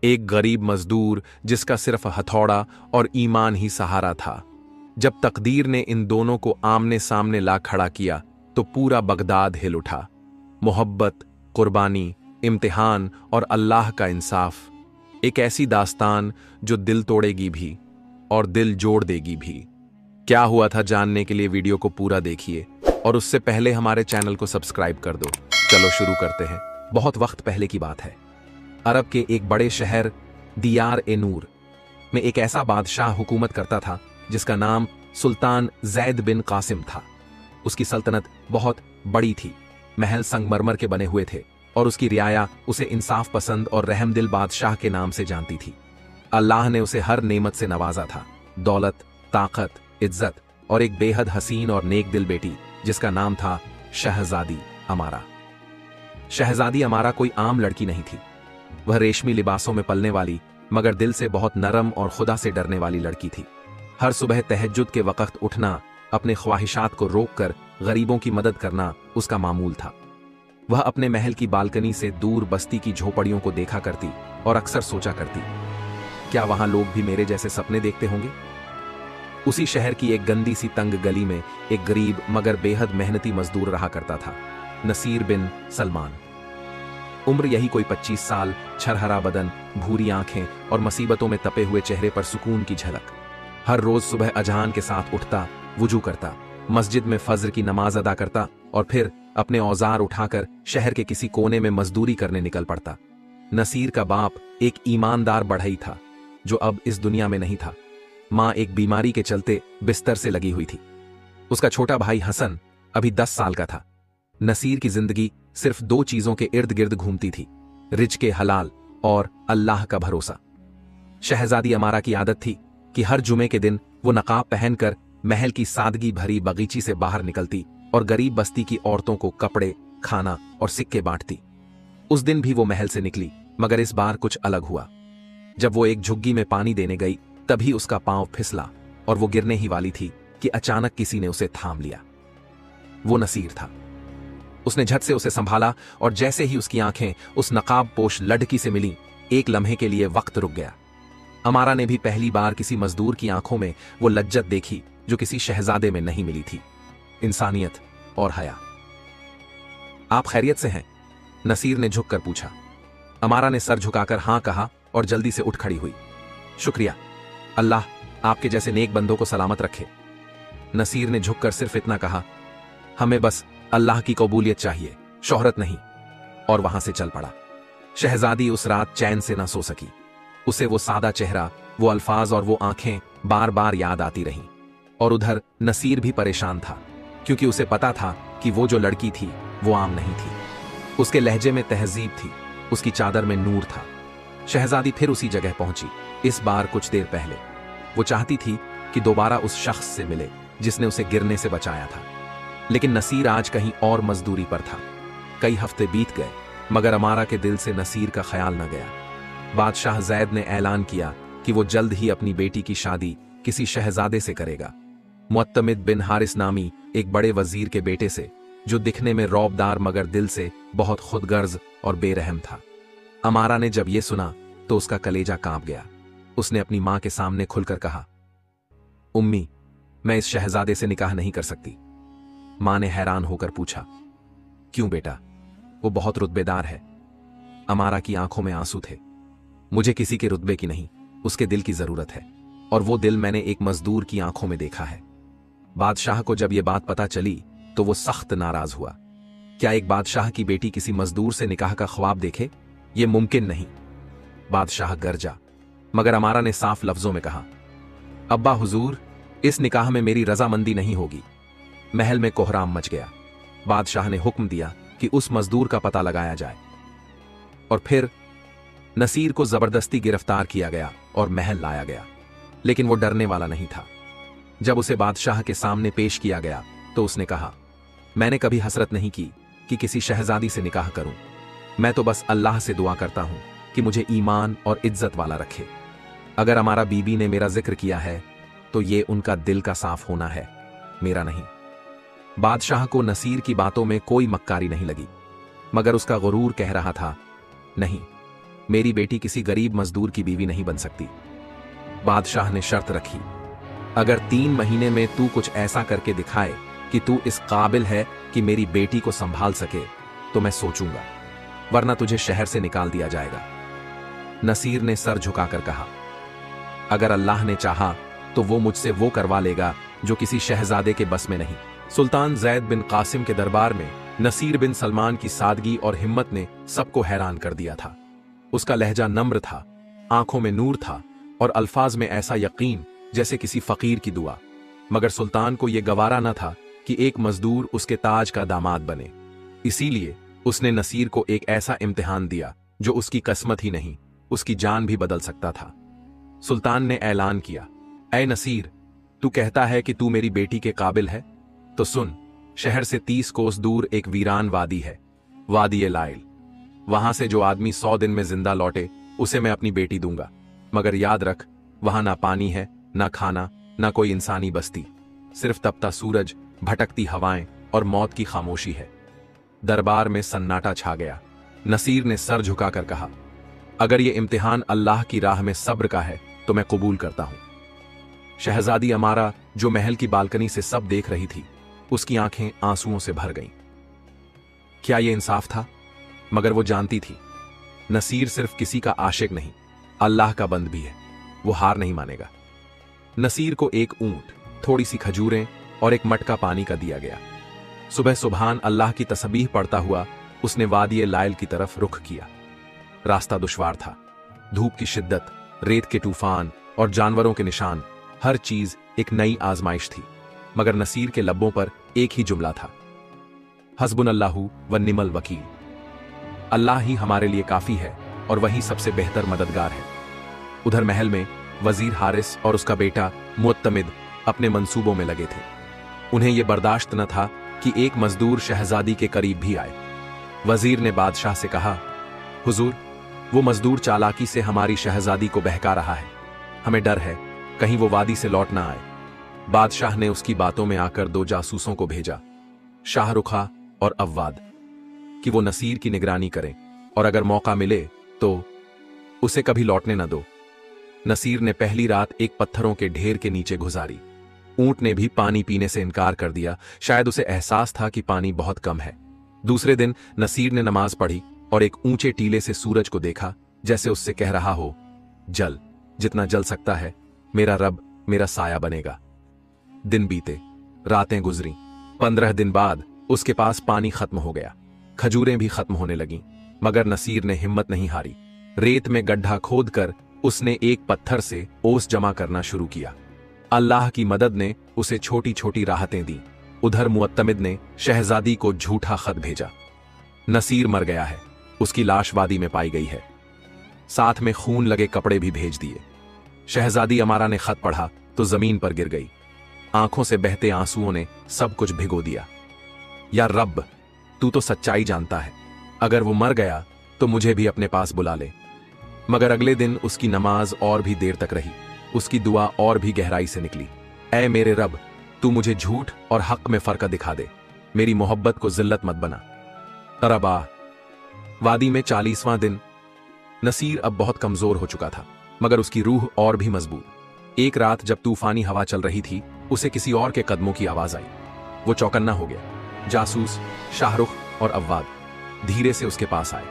एक गरीब मजदूर जिसका सिर्फ हथौड़ा और ईमान ही सहारा था। जब तकदीर ने इन दोनों को आमने सामने ला खड़ा किया तो पूरा बगदाद हिल उठा। मोहब्बत, कुर्बानी, इम्तिहान और अल्लाह का इंसाफ, एक ऐसी दास्तान जो दिल तोड़ेगी भी और दिल जोड़ देगी भी। क्या हुआ था जानने के लिए वीडियो को पूरा देखिए और उससे पहले हमारे चैनल को सब्सक्राइब कर दो। चलो शुरू करते हैं। बहुत वक्त पहले की बात है। अरब के एक बड़े शहर दियार ए नूर में एक ऐसा बादशाह हुकूमत करता था जिसका नाम सुल्तान जैद बिन कासिम था। उसकी सल्तनत बहुत बड़ी थी, महल संगमरमर के बने हुए थे और उसकी रियाया उसे इंसाफ पसंद और रहमदिल बादशाह के नाम से जानती थी। अल्लाह ने उसे हर नेमत से नवाजा था, दौलत, ताकत, इज्जत और एक बेहद हसीन और नेक दिल बेटी जिसका नाम था शहजादी अमारा। शहजादी अमारा कोई आम लड़की नहीं थी। वह रेशमी लिबासों में पलने वाली मगर दिल से बहुत नरम और खुदा से डरने वाली लड़की थी। हर सुबह तहज्जुद के वक्त उठना, अपने ख्वाहिशात को रोककर गरीबों की मदद करना उसका मामूल था। वह अपने महल की बालकनी से दूर बस्ती की झोपड़ियों को देखा करती और अक्सर सोचा करती, क्या वहां लोग भी मेरे जैसे सपने देखते होंगे। उसी शहर की एक गंदी सी तंग गली में एक गरीब मगर बेहद मेहनती मजदूर रहा करता था, नसीर बिन सलमान। उम्र यही कोई 25 साल, छरहरा बदन, भूरी आंखें और मुसीबतों में तपे हुए चेहरे पर सुकून की झलक। हर रोज सुबह अजान के साथ उठता, वुजू करता, मस्जिद में फज्र की नमाज अदा करता और फिर अपने औजार उठाकर शहर के किसी कोने में मजदूरी करने निकल पड़ता। नसीर का बाप एक ईमानदार बढ़ई था जो अब इस दुनिया में नहीं था। मां एक बीमारी के चलते बिस्तर से लगी हुई थी। उसका छोटा भाई हसन अभी 10 साल का था। नसीर की जिंदगी सिर्फ 2 चीजों के इर्द गिर्द घूमती थी, रिज के हलाल और अल्लाह का भरोसा। शहजादी अमारा की आदत थी कि हर जुमे के दिन वो नकाब पहनकर महल की सादगी भरी बगीची से बाहर निकलती और गरीब बस्ती की औरतों को कपड़े, खाना और सिक्के बांटती। उस दिन भी वो महल से निकली मगर इस बार कुछ अलग हुआ। जब वो एक झुग्गी में पानी देने गई तभी उसका पांव फिसला और वो गिरने ही वाली थी कि अचानक किसी ने उसे थाम लिया। वो नसीर था। उसने झट से उसे संभाला और जैसे ही उसकी आंखें उस नकाब पोश लड़की से मिली, एक लम्हे के लिए वक्त रुक गया। अमारा ने भी पहली बार किसी मजदूर की आंखों में वो लज्जत देखी जो किसी शहजादे में नहीं मिली थी, इंसानियत और हया। आप खैरियत से हैं? नसीर ने झुककर पूछा। अमारा ने सर झुकाकर हां कहा और जल्दी से उठ खड़ी हुई। शुक्रिया, अल्लाह आपके जैसे नेक बंदों को सलामत रखे। नसीर ने झुककर सिर्फ इतना कहा, हमें बस अल्लाह की कबूलियत चाहिए, शोहरत नहीं, और वहां से चल पड़ा। शहजादी उस रात चैन से ना सो सकी। उसे वो सादा चेहरा, वो अल्फाज और वो आंखें बार बार याद आती रहीं। और उधर नसीर भी परेशान था क्योंकि उसे पता था कि वो जो लड़की थी वो आम नहीं थी। उसके लहजे में तहजीब थी, उसकी चादर में नूर था। शहजादी फिर उसी जगह पहुंची, इस बार कुछ देर पहले। वो चाहती थी कि दोबारा उस शख्स से मिले जिसने उसे गिरने से बचाया था। लेकिन नसीर आज कहीं और मजदूरी पर था। कई हफ्ते बीत गए मगर अमारा के दिल से नसीर का ख्याल न गया। बादशाह जैद ने ऐलान किया कि वो जल्द ही अपनी बेटी की शादी किसी शहजादे से करेगा, मुअत्तमिद बिन हारिस नामी एक बड़े वजीर के बेटे से, जो दिखने में रौबदार मगर दिल से बहुत खुदगर्ज और बेरहम था। अमारा ने जब ये सुना तो उसका कलेजा कांप गया। उसने अपनी मां के सामने खुलकर कहा, उम्मी, मैं इस शहजादे से निकाह नहीं कर सकती। मां ने हैरान होकर पूछा, क्यों बेटा? वो बहुत रुतबेदार है। अमारा की आंखों में आंसू थे। मुझे किसी के रुतबे की नहीं, उसके दिल की जरूरत है, और वो दिल मैंने एक मजदूर की आंखों में देखा है। बादशाह को जब ये बात पता चली तो वो सख्त नाराज हुआ। क्या एक बादशाह की बेटी किसी मजदूर से निकाह का ख्वाब देखे? ये मुमकिन नहीं। बादशाह गरजा, मगर अमारा ने साफ लफ्जों में कहा, अब्बा हुजूर, इस निकाह में मेरी रजामंदी नहीं होगी। महल में कोहराम मच गया। बादशाह ने हुक्म दिया कि उस मजदूर का पता लगाया जाए और फिर नसीर को जबरदस्ती गिरफ्तार किया गया और महल लाया गया। लेकिन वो डरने वाला नहीं था। जब उसे बादशाह के सामने पेश किया गया तो उसने कहा, मैंने कभी हसरत नहीं की कि किसी शहजादी से निकाह करूं। मैं तो बस अल्लाह से दुआ करता हूं कि मुझे ईमान और इज्जत वाला रखे। अगर हमारा बीबी ने मेरा जिक्र किया है तो ये उनका दिल का साफ होना है, मेरा नहीं। बादशाह को नसीर की बातों में कोई मक्कारी नहीं लगी, मगर उसका गुरूर कह रहा था, नहीं, मेरी बेटी किसी गरीब मजदूर की बीवी नहीं बन सकती। बादशाह ने शर्त रखी, अगर 3 महीने में तू कुछ ऐसा करके दिखाए कि तू इस काबिल है कि मेरी बेटी को संभाल सके तो मैं सोचूंगा, वरना तुझे शहर से निकाल दिया जाएगा। नसीर ने सर झुकाकर कहा, अगर अल्लाह ने चाहा तो वो मुझसे वो करवा लेगा जो किसी शहजादे के बस में नहीं। सुल्तान जैद बिन कासिम के दरबार में नसीर बिन सलमान की सादगी और हिम्मत ने सबको हैरान कर दिया था। उसका लहजा नम्र था, आंखों में नूर था और अल्फाज में ऐसा यकीन जैसे किसी फकीर की दुआ। मगर सुल्तान को यह गवारा न था कि एक मजदूर उसके ताज का दामाद बने। इसीलिए उसने नसीर को एक ऐसा इम्तिहान दिया जो उसकी किस्मत ही नहीं, उसकी जान भी बदल सकता था। सुल्तान ने ऐलान किया, ऐ नसीर, तू कहता है कि तू मेरी बेटी के काबिल है, तो सुन, शहर से 30 कोस दूर एक वीरान वादी है, वादी ए लाइल। वहां से जो आदमी 100 दिन में जिंदा लौटे उसे मैं अपनी बेटी दूंगा। मगर याद रख, वहां ना पानी है, ना खाना, ना कोई इंसानी बस्ती, सिर्फ तपता सूरज, भटकती हवाएं और मौत की खामोशी है। दरबार में सन्नाटा छा गया। नसीर ने सर झुकाकर कहा, अगर यह इम्तिहान अल्लाह की राह में सब्र का है तो मैं कबूल करता हूं। शहजादी अमारा, जो महल की बालकनी से सब देख रही थी, उसकी आंखें आंसुओं से भर गईं। क्या यह इंसाफ था? मगर वो जानती थी, नसीर सिर्फ किसी का आशिक नहीं, अल्लाह का बंद भी है। वो हार नहीं मानेगा। नसीर को एक ऊंट, थोड़ी सी खजूरें और एक मटका पानी का दिया गया। सुबह सुबहान अल्लाह की तस्बीह पढ़ता हुआ उसने वादी लाइल की तरफ रुख किया। रास्ता दुश्वार था, धूप की शिद्दत, रेत के तूफान और जानवरों के निशान, हर चीज एक नई आजमाइश थी। मगर नसीर के लब्बों पर एक ही जुमला था, हस्बुनल्लाहु व निमल वकील। अल्लाह ही हमारे लिए काफी है और वही सबसे बेहतर मददगार है। उधर महल में वजीर हारिस और उसका बेटा मुअत्तमिद अपने मंसूबों में लगे थे। उन्हें यह बर्दाश्त न था कि एक मजदूर शहजादी के करीब भी आए। वजीर ने बादशाह से कहा, हुजूर, वो मजदूर चालाकी से हमारी शहजादी को बहका रहा है। हमें डर है कहीं वो वादी से लौट ना आए। बादशाह ने उसकी बातों में आकर 2 जासूसों को भेजा, शाहरुखा और अव्वाद, कि वो नसीर की निगरानी करें और अगर मौका मिले तो उसे कभी लौटने न दो। नसीर ने पहली रात एक पत्थरों के ढेर के नीचे गुजारी। ऊंट ने भी पानी पीने से इनकार कर दिया, शायद उसे एहसास था कि पानी बहुत कम है। दूसरे दिन नसीर ने नमाज पढ़ी और एक ऊंचे टीले से सूरज को देखा, जैसे उससे कह रहा हो, जल, जितना जल सकता है, मेरा रब मेरा साया बनेगा। दिन बीते, रातें गुजरी। 15 दिन बाद उसके पास पानी खत्म हो गया, खजूरें भी खत्म होने लगीं। मगर नसीर ने हिम्मत नहीं हारी। रेत में गड्ढा खोदकर उसने एक पत्थर से ओस जमा करना शुरू किया। अल्लाह की मदद ने उसे छोटी छोटी राहतें दी। उधर मुअत्तमिद ने शहजादी को झूठा खत भेजा, नसीर मर गया है, उसकी लाश वादी में पाई गई है। साथ में खून लगे कपड़े भी भेज दिए। शहजादी अमारा ने खत पढ़ा तो जमीन पर गिर गई। आंखों से बहते आंसुओं ने सब कुछ भिगो दिया। या रब, तू तो सच्चाई जानता है, अगर वो मर गया तो मुझे भी अपने पास बुला ले। मगर अगले दिन उसकी नमाज और भी देर तक रही, उसकी दुआ और भी गहराई से निकली। ऐ मेरे रब, तू मुझे झूठ और हक में फर्क दिखा दे, मेरी मोहब्बत को जिल्लत मत बना। तरबा वादी में 40वां दिन। नसीर अब बहुत कमजोर हो चुका था, मगर उसकी रूह और भी मजबूत। एक रात जब तूफानी हवा चल रही थी, उसे किसी और के कदमों की आवाज आई। वो चौकन्ना हो गया। जासूस शाहरुख और अव्वाद धीरे से उसके पास आए।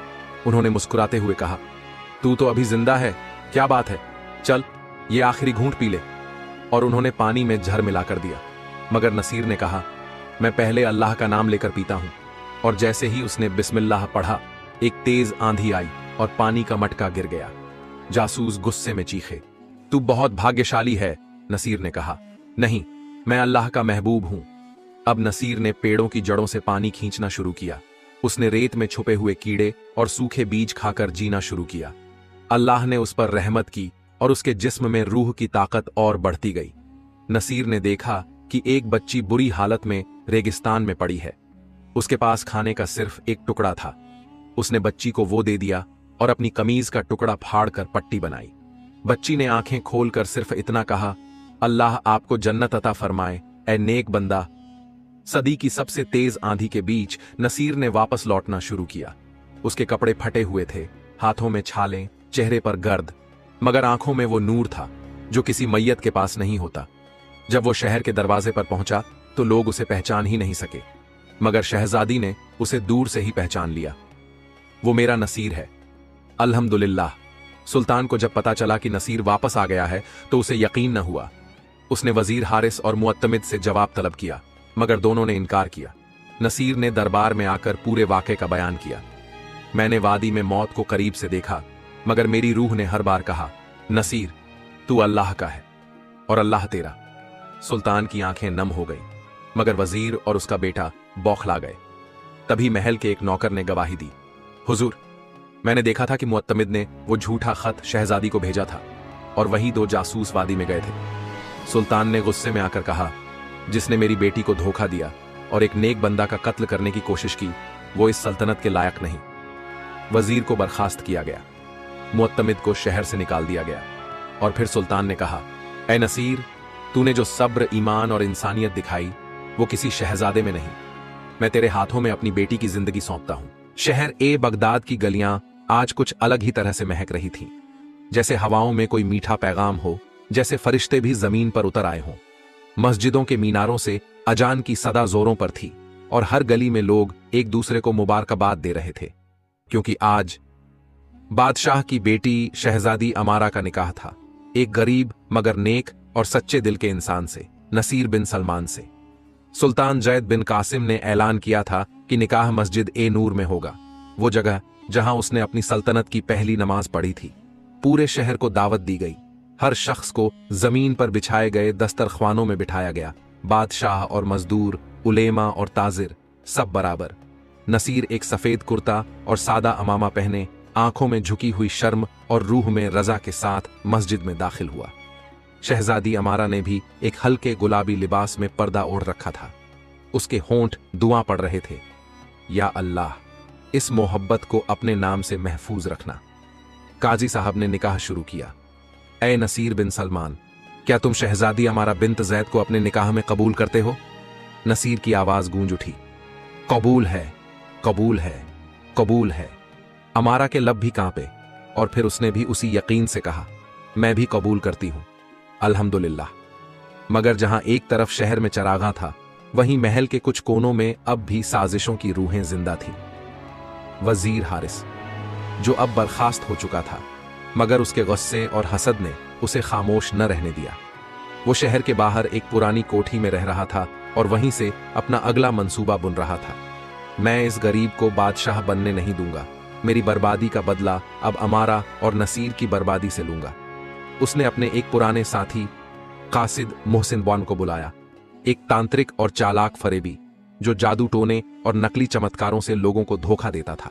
उन्होंने मुस्कुराते हुए कहा, तू तो अभी जिंदा है, क्या बात है, चल ये आखिरी घूंट पी ले। और उन्होंने पानी में जहर मिलाकर दिया। मगर नसीर ने कहा, मैं पहले अल्लाह का नाम लेकर पीता हूं। और जैसे ही उसने बिस्मिल्लाह पढ़ा, एक तेज आंधी आई और पानी का मटका गिर गया। जासूस गुस्से में चीखे, तू बहुत भाग्यशाली है। नसीर ने कहा, नहीं, मैं अल्लाह का महबूब हूं। अब नसीर ने पेड़ों की जड़ों से पानी खींचना शुरू किया। उसने रेत में छुपे हुए कीड़े और सूखे बीज खाकर जीना शुरू किया। अल्लाह ने उस पर रहमत की और उसके जिस्म में रूह की ताकत और बढ़ती गई। नसीर ने देखा कि एक बच्ची बुरी हालत में रेगिस्तान में पड़ी है। उसके पास खाने का सिर्फ एक टुकड़ा था। उसने बच्ची को वो दे दिया और अपनी कमीज का टुकड़ा फाड़कर पट्टी बनाई। बच्ची ने आंखें खोलकर सिर्फ इतना कहा, अल्लाह आपको जन्नत अता फरमाए, ए नेक बंदा। सदी की सबसे तेज आंधी के बीच नसीर ने वापस लौटना शुरू किया। उसके कपड़े फटे हुए थे, हाथों में छालें, चेहरे पर गर्द, मगर आंखों में वो नूर था जो किसी मैयत के पास नहीं होता। जब वो शहर के दरवाजे पर पहुंचा तो लोग उसे पहचान ही नहीं सके, मगर शहजादी ने उसे दूर से ही पहचान लिया। वो मेरा नसीर है। अल्हम्दुलिल्लाह। सुल्तान को जब पता चला कि नसीर वापस आ गया है तो उसे यकीन न हुआ। उसने वजीर हारिस और मुअत्तमिद से जवाब तलब किया, मगर दोनों ने इनकार किया। नसीर ने दरबार में आकर पूरे वाक़े का बयान किया। मैंने वादी में मौत को करीब से देखा, मगर मेरी रूह ने हर बार कहा, नसीर तू अल्लाह का है और अल्लाह तेरा। सुल्तान की आंखें नम हो गई, मगर वजीर और उसका बेटा बौखला गए। तभी महल के एक नौकर ने गवाही दी, हुजूर, मैंने देखा था कि मुअत्तमिद ने वो झूठा खत शहजादी को भेजा था और वही 2 जासूस वादी में गए थे। सुल्तान ने गुस्से में आकर कहा, जिसने मेरी बेटी को धोखा दिया और एक नेक बंदा का कत्ल करने की कोशिश की, वो इस सल्तनत के लायक नहीं। वजीर को बर्खास्त किया गया, मुअत्तमिद को शहर से निकाल दिया गया और फिर सुल्तान ने कहा, ऐ नसीर, तूने जो सब्र, ईमान और इंसानियत दिखाई वो किसी शहजादे में नहीं। मैं तेरे हाथों में अपनी बेटी की जिंदगी सौंपता हूं। शहर ए बगदाद की गलियां आज कुछ अलग ही तरह से महक रही थीं, जैसे हवाओं में कोई मीठा पैगाम हो, जैसे फरिश्ते भी जमीन पर उतर आए हों। मस्जिदों के मीनारों से अजान की सदा जोरों पर थी और हर गली में लोग एक दूसरे को मुबारकबाद दे रहे थे, क्योंकि आज बादशाह की बेटी शहजादी अमारा का निकाह था, एक गरीब मगर नेक और सच्चे दिल के इंसान से, नसीर बिन सलमान से। सुल्तान जैद बिन कासिम ने ऐलान किया था कि निकाह मस्जिद ए नूर में होगा, वो जगह जहां उसने अपनी सल्तनत की पहली नमाज पढ़ी थी। पूरे शहर को दावत दी गई, हर शख्स को जमीन पर बिछाए गए दस्तरख्वानों में बिठाया गया। बादशाह और मजदूर, उलेमा और ताजिर, सब बराबर। नसीर एक सफेद कुर्ता और सादा अमामा पहने, आंखों में झुकी हुई शर्म और रूह में रजा के साथ मस्जिद में दाखिल हुआ। शहजादी अमारा ने भी एक हल्के गुलाबी लिबास में पर्दा ओढ़ रखा था। उसके होंठ दुआ पड़ रहे थे, या अल्लाह, इस मोहब्बत को अपने नाम से महफूज रखना। काजी साहब ने निकाह शुरू किया। ए नसीर बिन सलमान, क्या तुम शहजादी अमारा बिन्त जैद को अपने निकाह में कबूल करते हो? नसीर की आवाज गूंज उठी, कबूल है, कबूल है, कबूल है। अमारा के लब भी कांपे और फिर उसने भी उसी यकीन से कहा, मैं भी कबूल करती हूं, अल्हम्दुलिल्लाह। मगर जहां एक तरफ शहर में चरागा था, वहीं महल के कुछ कोनों में अब भी साजिशों की रूहें जिंदा थीं। वजीर हारिस, जो अब बर्खास्त हो चुका था, मगर उसके गुस्से और हसद ने उसे खामोश न रहने दिया। वो शहर के बाहर एक पुरानी कोठी में रह रहा था और वहीं से अपना अगला मंसूबा बुन रहा था। मैं इस गरीब को बादशाह बनने नहीं दूंगा, मेरी बर्बादी का बदला अब अमारा और नसीर की बर्बादी से लूंगा। उसने अपने एक पुराने साथी कासिद मोहसिन बॉन को बुलाया, एक तांत्रिक और चालाक फरेबी जो जादू टोने और नकली चमत्कारों से लोगों को धोखा देता था।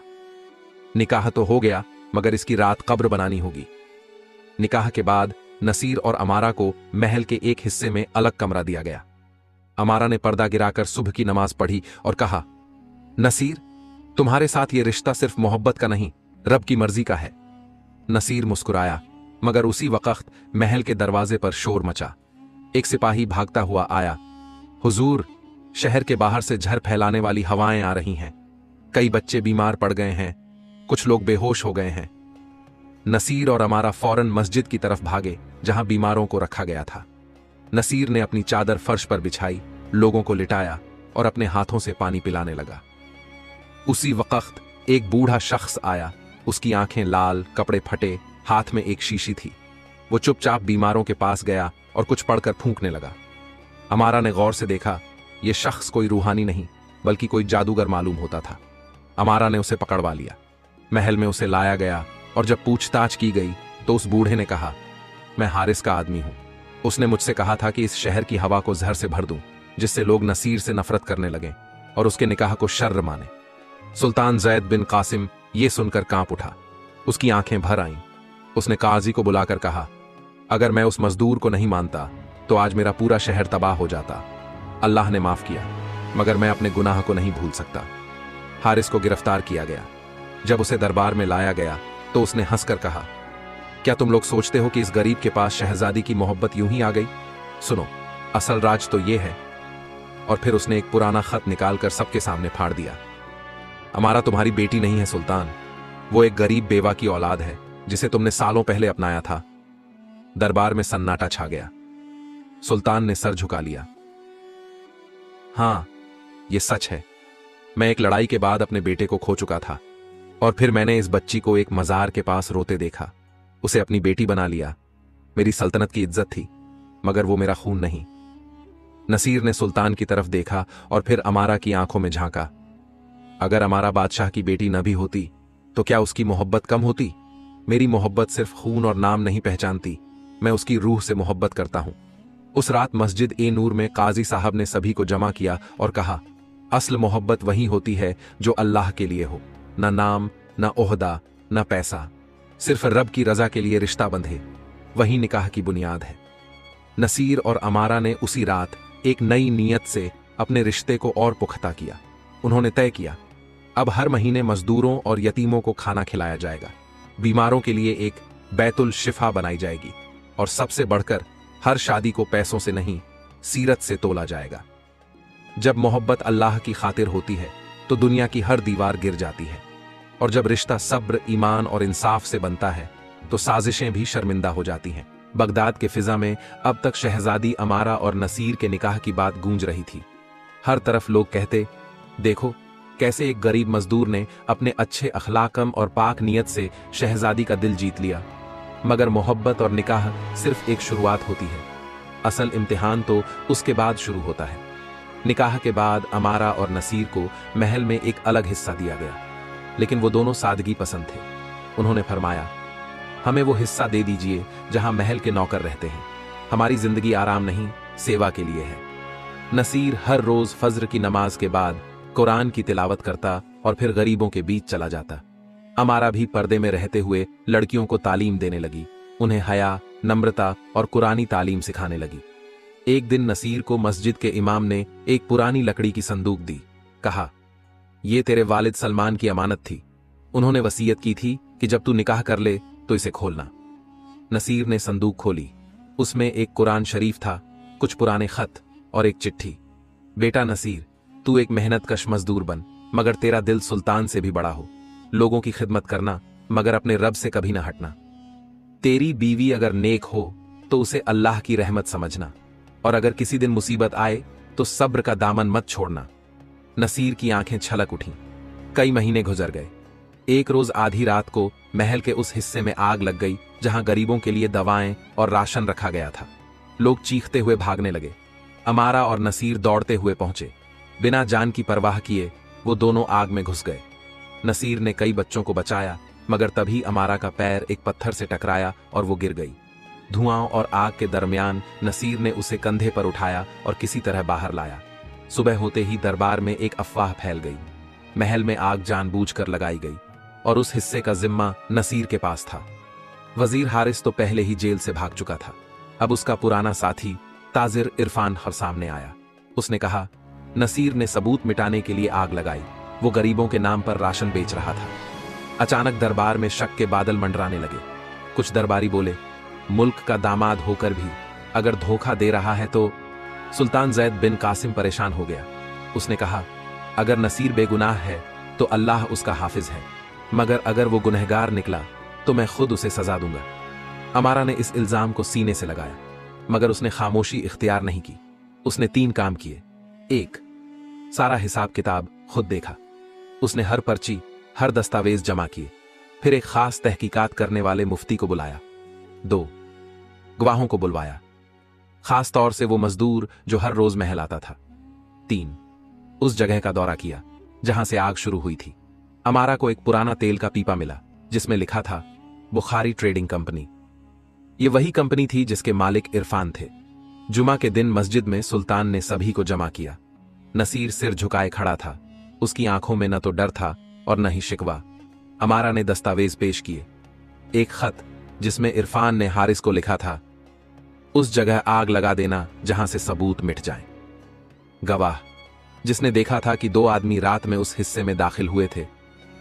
निकाह तो हो गया, मगर इसकी रात कब्र बनानी होगी। निकाह के बाद नसीर और अमारा को महल के एक हिस्से में अलग कमरा दिया गया। अमारा ने पर्दा गिराकर सुबह की नमाज पढ़ी और कहा, नसीर, तुम्हारे साथ ये रिश्ता सिर्फ मोहब्बत का नहीं, रब की मर्जी का है। नसीर मुस्कुराया, मगर उसी वक्त महल के दरवाजे पर शोर मचा। एक सिपाही भागता हुआ आया, हुजूर, शहर के बाहर से झर फैलाने वाली हवाएं आ रही हैं, कई बच्चे बीमार पड़ गए हैं, कुछ लोग बेहोश हो गए हैं। नसीर और अमारा फौरन मस्जिद की तरफ भागे जहां बीमारों को रखा गया था। नसीर ने अपनी चादर फर्श पर बिछाई, लोगों को लिटाया और अपने हाथों से पानी पिलाने लगा। उसी वक्त एक बूढ़ा शख्स आया, उसकी आंखें लाल, कपड़े फटे, हाथ में एक शीशी थी। वो चुपचाप बीमारों के पास गया और कुछ पढ़कर फूंकने लगा। अमारा ने गौर से देखा, यह शख्स कोई रूहानी नहीं बल्कि कोई जादूगर मालूम होता था। अमारा ने उसे पकड़वा लिया, महल में उसे लाया गया और जब पूछताछ की गई तो उस बूढ़े ने कहा, मैं हारिस का आदमी हूं। उसने मुझसे कहा था कि इस शहर की हवा को जहर से भर दूं, जिससे लोग नसीर से नफरत करने लगें और उसके निकाह को शर्र माने। सुल्तान जैद बिन कासिम ये सुनकर कांप उठा, उसकी आंखें भर आईं। उसने काजी को बुलाकर कहा, अगर मैं उस मजदूर को नहीं मानता तो आज मेरा पूरा शहर तबाह हो जाता। अल्लाह ने माफ किया, मगर मैं अपने गुनाह को नहीं भूल सकता। हारिस को गिरफ्तार किया गया। जब उसे दरबार में लाया गया तो उसने हंसकर कहा, क्या तुम लोग सोचते हो कि इस गरीब के पास शहजादी की मोहब्बत यूं ही आ गई? सुनो, असल राज तो ये है। और फिर उसने एक पुराना खत निकालकर सबके सामने फाड़ दिया। अमारा तुम्हारी बेटी नहीं है सुल्तान, वो एक गरीब बेवा की औलाद है जिसे तुमने सालों पहले अपनाया था। दरबार में सन्नाटा छा गया। सुल्तान ने सर झुका लिया। हाँ, ये सच है। मैं एक लड़ाई के बाद अपने बेटे को खो चुका था और फिर मैंने इस बच्ची को एक मजार के पास रोते देखा। उसे अपनी बेटी बना लिया। मेरी सल्तनत की इज्जत थी, मगर वो मेरा खून नहीं। नसीर ने सुल्तान की तरफ देखा और फिर अमारा की आंखों में झांका। अगर अमारा बादशाह की बेटी न भी होती तो क्या उसकी मोहब्बत कम होती? मेरी मोहब्बत सिर्फ खून और नाम नहीं पहचानती, मैं उसकी रूह से मोहब्बत करता हूं। उस रात मस्जिद ए नूर में काजी साहब ने सभी को जमा किया और कहा, असल मोहब्बत वही होती है जो अल्लाह के लिए हो, न नाम, न ओहदा, न पैसा, सिर्फ रब की रजा के लिए रिश्ता बंधे, वही निकाह की बुनियाद है। नसीर और अमारा ने उसी रात एक नई नीयत से अपने रिश्ते को और पुख्ता किया। उन्होंने तय किया, अब हर महीने मजदूरों और यतीमों को खाना खिलाया जाएगा, बीमारों के लिए एक बैतुल शिफा बनाई जाएगी और सबसे बढ़कर हर शादी को पैसों से नहीं, सीरत से तोला जाएगा। जब मोहब्बत अल्लाह की खातिर होती है तो दुनिया की हर दीवार गिर जाती है, और जब रिश्ता सब्र, ईमान और इंसाफ से बनता है तो साजिशें भी शर्मिंदा हो जाती हैं। बगदाद के फिजा में अब तक शहजादी अमारा और नसीर के निकाह की बात गूंज रही थी। हर तरफ लोग कहते, देखो कैसे एक गरीब मजदूर ने अपने अच्छे अखलाकम और पाक नियत से शहजादी का दिल जीत लिया। मगर मोहब्बत और निकाह सिर्फ एक शुरुआत होती है, असल इम्तिहान तो उसके बाद शुरू होता है। निकाह के बाद अमारा और नसीर को महल में एक अलग हिस्सा दिया गया, लेकिन वो दोनों सादगी पसंद थे। उन्होंने फरमाया, हमें वो हिस्सा दे दीजिए जहां महल के नौकर रहते हैं। हमारी जिंदगी आराम नहीं, सेवा के लिए है। नसीर हर रोज फज्र की नमाज के बाद कुरान की तिलावत करता और फिर गरीबों के बीच चला जाता। अमारा भी पर्दे में रहते हुए लड़कियों को तालीम देने लगी, उन्हें हया, नम्रता और कुरानी तालीम सिखाने लगी। एक दिन नसीर को मस्जिद के इमाम ने एक पुरानी लकड़ी की संदूक दी। कहा, ये तेरे वालिद सलमान की अमानत थी। उन्होंने वसीयत की थी कि जब तू निकाह कर ले तो इसे खोलना। नसीर ने संदूक खोली। उसमें एक कुरान शरीफ था, कुछ पुराने खत और एक चिट्ठी। बेटा नसीर, तू एक मेहनतकश मजदूर बन, मगर तेरा दिल सुल्तान से भी बड़ा हो। लोगों की खिदमत करना, मगर अपने रब से कभी ना हटना। तेरी बीवी अगर नेक हो तो उसे अल्लाह की रहमत समझना, और अगर किसी दिन मुसीबत आए तो सब्र का दामन मत छोड़ना। नसीर की आंखें छलक उठीं। कई महीने गुजर गए। एक रोज आधी रात को महल के उस हिस्से में आग लग गई जहां गरीबों के लिए दवाएं और राशन रखा गया था। लोग चीखते हुए भागने लगे। अमारा और नसीर दौड़ते हुए पहुंचे। बिना जान की परवाह किए वो दोनों आग में घुस गए। नसीर ने कई बच्चों को बचाया, मगर तभी अमारा का पैर एक पत्थर से टकराया और वो गिर गई। धुआं और आग के दरमियान नसीर ने उसे कंधे पर उठाया और किसी तरह बाहर लाया। सुबह होते ही दरबार में एक अफवाह फैल गई। महल में आग जानबूझकर लगाई गई और उस हिस्से का जिम्मा नसीर के पास था। वजीर हारिस तो पहले ही जेल से भाग चुका था। अब उसका पुराना साथी ताजिर इरफान हर सामने आया। उसने कहा, नसीर ने सबूत मिटाने के लिए आग लगाई। वो गरीबों के नाम पर राशन बेच रहा था। अचानक दरबार में शक के बादल मंडराने लगे। कुछ दरबारी बोले, मुल्क का दामाद होकर भी अगर धोखा दे रहा है तो। सुल्तान जैद बिन कासिम परेशान हो गया। उसने कहा, अगर नसीर बेगुनाह है तो अल्लाह उसका हाफिज है, मगर अगर वो गुनहगार निकला तो मैं खुद उसे सजा दूंगा। अमारा ने इस इल्जाम को सीने से लगाया, मगर उसने खामोशी इख्तियार नहीं की। उसने 3 काम किए। 1, सारा हिसाब किताब खुद देखा। उसने हर पर्ची, हर दस्तावेज जमा किए। फिर एक खास तहकीकात करने वाले मुफ्ती को बुलाया। 2, गवाहों को बुलवाया, खास तौर से वो मजदूर जो हर रोज महल आता था। 3, उस जगह का दौरा किया जहां से आग शुरू हुई थी। अमारा को एक पुराना तेल का पीपा मिला जिसमें लिखा था बुखारी ट्रेडिंग कंपनी। ये वही कंपनी थी जिसके मालिक इरफान थे। जुमा के दिन मस्जिद में सुल्तान ने सभी को जमा किया। नसीर सिर झुकाए खड़ा था। उसकी आंखों में न तो डर था और न ही शिकवा। अमारा ने दस्तावेज पेश किए। एक खत जिसमें इरफान ने हारिस को लिखा था, उस जगह आग लगा देना जहां से सबूत मिट जाएं। गवाह जिसने देखा था कि 2 आदमी रात में उस हिस्से में दाखिल हुए थे,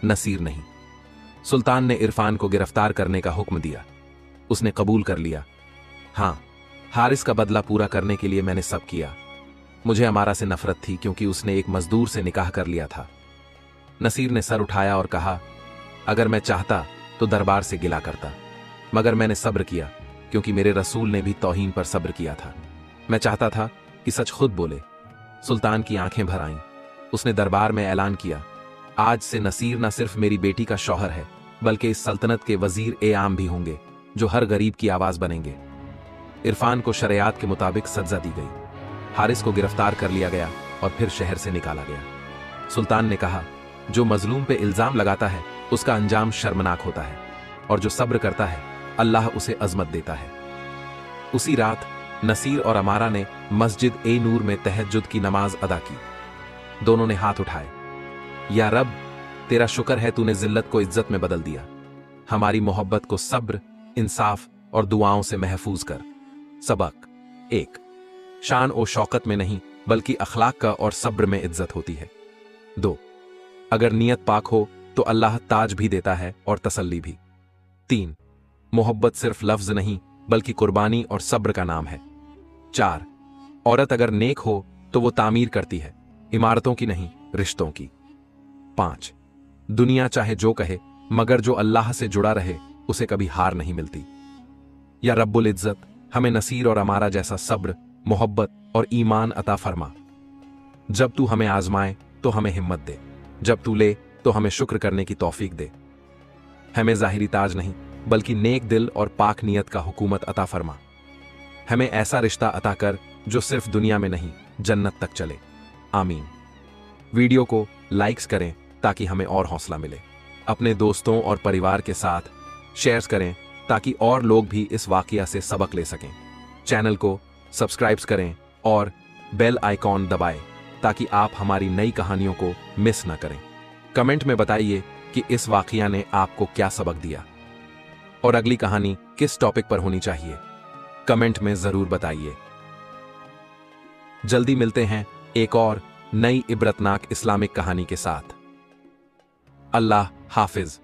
नसीर नहीं। सुल्तान ने इरफान को गिरफ्तार करने का हुक्म दिया। उसने कबूल कर लिया, हां, हारिस का बदला पूरा करने के लिए मैंने सब किया। मुझे अमारा से नफरत थी क्योंकि उसने एक मजदूर से निकाह कर लिया था। नसीर ने सर उठाया और कहा, अगर मैं चाहता तो दरबार से गिला करता, मगर मैंने सब्र किया क्योंकि मेरे रसूल ने भी तौहीन पर सब्र किया था। मैं चाहता था कि सच खुद बोले। सुल्तान की आंखें भर आईं। उसने दरबार में ऐलान किया, आज से नसीर न सिर्फ मेरी बेटी का शौहर है, बल्कि इस सल्तनत के वजीर ए आम भी होंगे, जो हर गरीब की आवाज बनेंगे। इरफान को शरियात के मुताबिक सजा दी गई। हारिस को गिरफ्तार कर लिया गया और फिर शहर से निकाला गया। सुल्तान ने कहा, जो मजलूम पे इल्जाम लगाता है उसका अंजाम शर्मनाक होता है, और जो सब्र करता है अल्लाह उसे अजमत देता है। उसी रात नसीर और अमारा ने मस्जिद ए नूर में तहज्जुद की नमाज अदा की। दोनों ने हाथ उठाए, या रब, तेरा शुक्र है तूने जिल्लत को इज्जत में बदल दिया। हमारी मोहब्बत को सब्र, इंसाफ और दुआओं से महफूज कर। सबक 1, शान और शौकत में नहीं बल्कि अखलाक का और सब्र में इज्जत होती है। 2, अगर नियत पाक हो तो अल्लाह ताज भी देता है और तसल्ली भी। 3, मोहब्बत सिर्फ लफ्ज नहीं बल्कि कुर्बानी और सब्र का नाम है। 4, औरत अगर नेक हो तो वो तामीर करती है, इमारतों की नहीं रिश्तों की। 5, दुनिया चाहे जो कहे मगर जो अल्लाह से जुड़ा रहे उसे कभी हार नहीं मिलती। या रब्बुल इज्जत हमें नसीर और अमारा जैसा सब्र, मोहब्बत और ईमान अता फरमा। जब तू हमें आजमाए तो हमें हिम्मत दे, जब तू ले तो हमें शुक्र करने की तौफीक दे। हमें जाहिरी ताज नहीं बल्कि नेक दिल और पाक नियत का हुकूमत अता फरमा। हमें ऐसा रिश्ता अता कर जो सिर्फ दुनिया में नहीं जन्नत तक चले। आमीन। वीडियो को लाइक्स करें ताकि हमें और हौसला मिले। अपने दोस्तों और परिवार के साथ शेयर करें ताकि और लोग भी इस वाकया से सबक ले सकें। चैनल को सब्सक्राइब करें और बेल आइकॉन दबाएं ताकि आप हमारी नई कहानियों को मिस न करें। कमेंट में बताइए कि इस वाकया ने आपको क्या सबक दिया और अगली कहानी किस टॉपिक पर होनी चाहिए, कमेंट में जरूर बताइए। जल्दी मिलते हैं एक और नई इबरतनाक इस्लामिक कहानी के साथ। अल्लाह हाफिज।